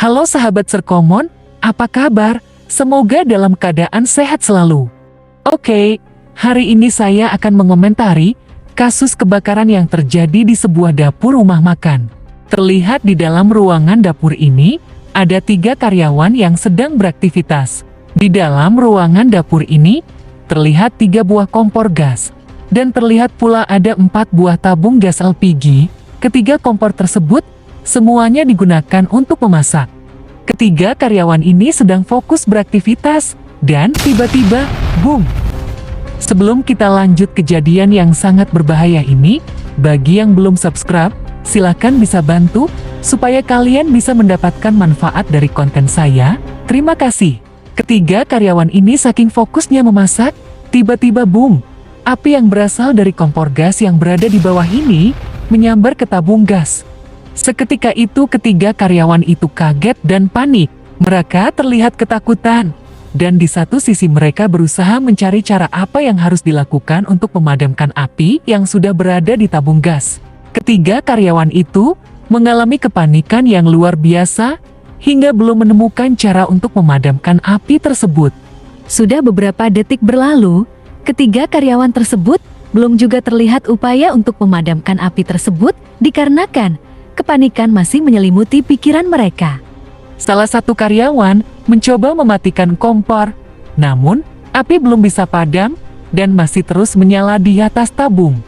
Halo sahabat Serkomon, apa kabar? Semoga dalam keadaan sehat selalu. Oke, hari ini saya akan mengomentari kasus kebakaran yang terjadi di sebuah dapur rumah makan. Terlihat di dalam ruangan dapur ini, ada 3 karyawan yang sedang beraktivitas. Di dalam ruangan dapur ini, terlihat 3 buah kompor gas. Dan terlihat pula ada 4 buah tabung gas LPG. Ketiga kompor tersebut semuanya digunakan untuk memasak. Ketiga karyawan ini sedang fokus beraktivitas, dan tiba-tiba, boom! Sebelum kita lanjut kejadian yang sangat berbahaya ini, bagi yang belum subscribe, silakan bisa bantu, supaya kalian bisa mendapatkan manfaat dari konten saya. Terima kasih. Ketiga karyawan ini saking fokusnya memasak, tiba-tiba boom! Api yang berasal dari kompor gas yang berada di bawah ini, menyambar ke tabung gas. Seketika itu ketiga karyawan itu kaget dan panik. Mereka terlihat ketakutan. Dan di satu sisi mereka berusaha mencari cara apa yang harus dilakukan untuk memadamkan api yang sudah berada di tabung gas. Ketiga karyawan itu mengalami kepanikan yang luar biasa, hingga belum menemukan cara untuk memadamkan api tersebut. Sudah beberapa detik berlalu, ketiga karyawan tersebut belum juga terlihat upaya untuk memadamkan api tersebut dikarenakan kepanikan masih menyelimuti pikiran mereka. Salah satu karyawan mencoba mematikan kompor, namun api belum bisa padam dan masih terus menyala di atas tabung.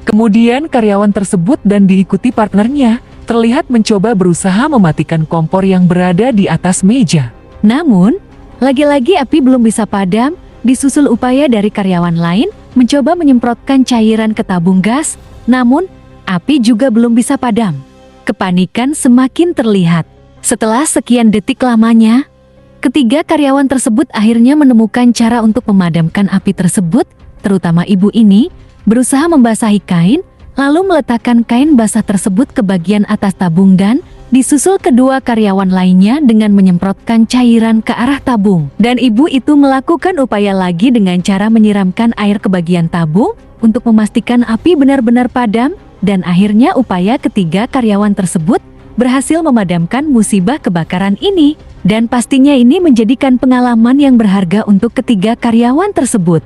Kemudian karyawan tersebut dan diikuti partnernya terlihat mencoba berusaha mematikan kompor yang berada di atas meja. Namun, lagi-lagi api belum bisa padam, disusul upaya dari karyawan lain mencoba menyemprotkan cairan ke tabung gas, namun api juga belum bisa padam. Kepanikan semakin terlihat. Setelah sekian detik lamanya, ketiga karyawan tersebut akhirnya menemukan cara untuk memadamkan api tersebut, terutama ibu ini berusaha membasahi kain, lalu meletakkan kain basah tersebut ke bagian atas tabung dan disusul kedua karyawan lainnya dengan menyemprotkan cairan ke arah tabung. Dan ibu itu melakukan upaya lagi dengan cara menyiramkan air ke bagian tabung untuk memastikan api benar-benar padam. Dan akhirnya upaya ketiga karyawan tersebut berhasil memadamkan musibah kebakaran ini. Dan pastinya ini menjadikan pengalaman yang berharga untuk ketiga karyawan tersebut.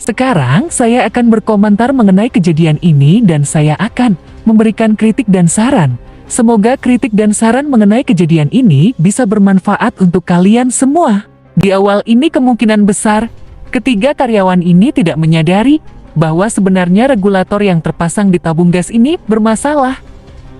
Sekarang saya akan berkomentar mengenai kejadian ini dan saya akan memberikan kritik dan saran. Semoga kritik dan saran mengenai kejadian ini bisa bermanfaat untuk kalian semua. Di awal ini kemungkinan besar, ketiga karyawan ini tidak menyadari bahwa sebenarnya regulator yang terpasang di tabung gas ini bermasalah.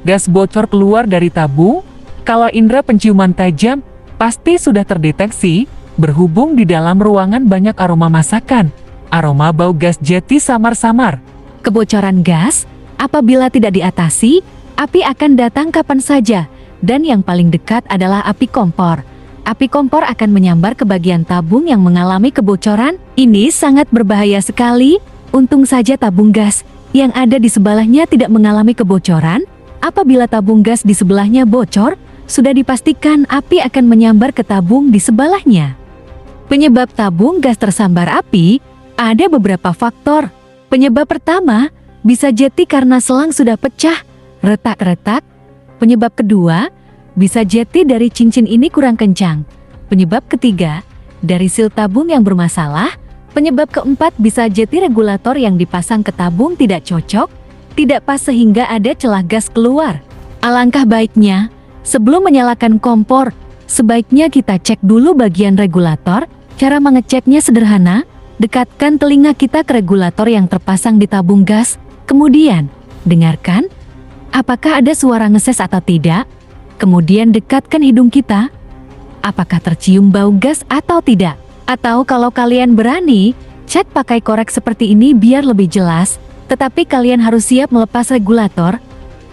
Gas bocor keluar dari tabung, kalau indera penciuman tajam, pasti sudah terdeteksi, berhubung di dalam ruangan banyak aroma masakan. Aroma bau gas jeti samar-samar. Kebocoran gas, apabila tidak diatasi, api akan datang kapan saja, dan yang paling dekat adalah api kompor. Api kompor akan menyambar ke bagian tabung yang mengalami kebocoran. Ini sangat berbahaya sekali. Untung saja tabung gas yang ada di sebelahnya tidak mengalami kebocoran. Apabila tabung gas di sebelahnya bocor, sudah dipastikan api akan menyambar ke tabung di sebelahnya. Penyebab tabung gas tersambar api, ada beberapa faktor. Penyebab pertama, bisa jeti karena selang sudah pecah, retak-retak. Penyebab kedua, bisa jeti dari cincin ini kurang kencang. Penyebab ketiga, dari sil tabung yang bermasalah. Penyebab keempat, bisa jeti regulator yang dipasang ke tabung tidak cocok, tidak pas sehingga ada celah gas keluar. Alangkah baiknya, sebelum menyalakan kompor, sebaiknya kita cek dulu bagian regulator. Cara mengeceknya sederhana, dekatkan telinga kita ke regulator yang terpasang di tabung gas, kemudian dengarkan apakah ada suara ngeses atau tidak. Kemudian dekatkan hidung kita, apakah tercium bau gas atau tidak. Atau kalau kalian berani, cek pakai korek seperti ini biar lebih jelas, tetapi kalian harus siap melepas regulator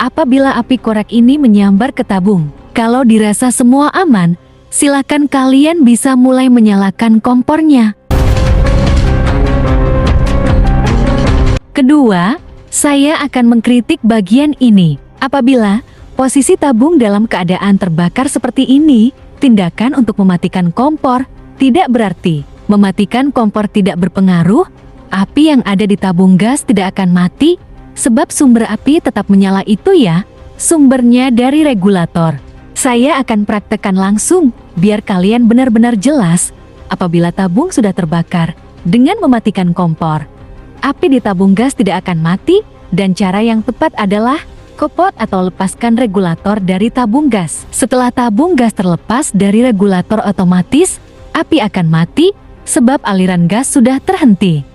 apabila api korek ini menyambar ke tabung. Kalau dirasa semua aman, silakan kalian bisa mulai menyalakan kompornya. Kedua, saya akan mengkritik bagian ini. Apabila posisi tabung dalam keadaan terbakar seperti ini, tindakan untuk mematikan kompor tidak berarti. Mematikan kompor tidak berpengaruh, api yang ada di tabung gas tidak akan mati, Sebab sumber api tetap menyala itu ya, sumbernya dari regulator. Saya akan praktekkan langsung, biar kalian benar-benar jelas. Apabila tabung sudah terbakar, dengan mematikan kompor, api di tabung gas tidak akan mati, dan cara yang tepat adalah kopot atau lepaskan regulator dari tabung gas. Setelah tabung gas terlepas dari regulator otomatis, api akan mati, sebab aliran gas sudah terhenti.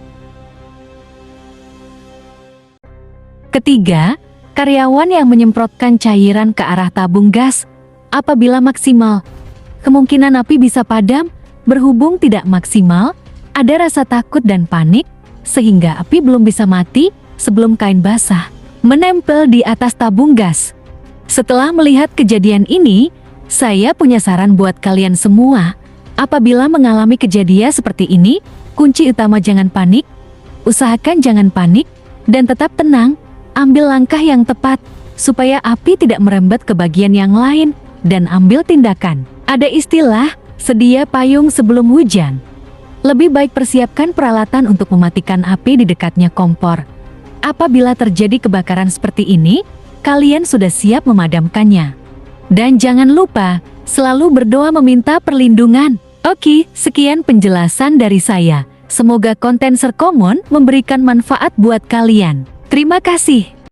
Ketiga, karyawan yang menyemprotkan cairan ke arah tabung gas. Apabila maksimal, kemungkinan api bisa padam. Berhubung tidak maksimal, ada rasa takut dan panik, sehingga api belum bisa mati sebelum kain basah menempel di atas tabung gas. Setelah melihat kejadian ini, saya punya saran buat kalian semua. Apabila mengalami kejadian seperti ini, kunci utama jangan panik, usahakan jangan panik, dan tetap tenang. Ambil langkah yang tepat, supaya api tidak merembet ke bagian yang lain, dan ambil tindakan. Ada istilah, sedia payung sebelum hujan. Lebih baik persiapkan peralatan untuk mematikan api di dekatnya kompor. Apabila terjadi kebakaran seperti ini, kalian sudah siap memadamkannya. Dan jangan lupa, selalu berdoa meminta perlindungan. Oke, sekian penjelasan dari saya. Semoga konten Serkomon memberikan manfaat buat kalian. Terima kasih.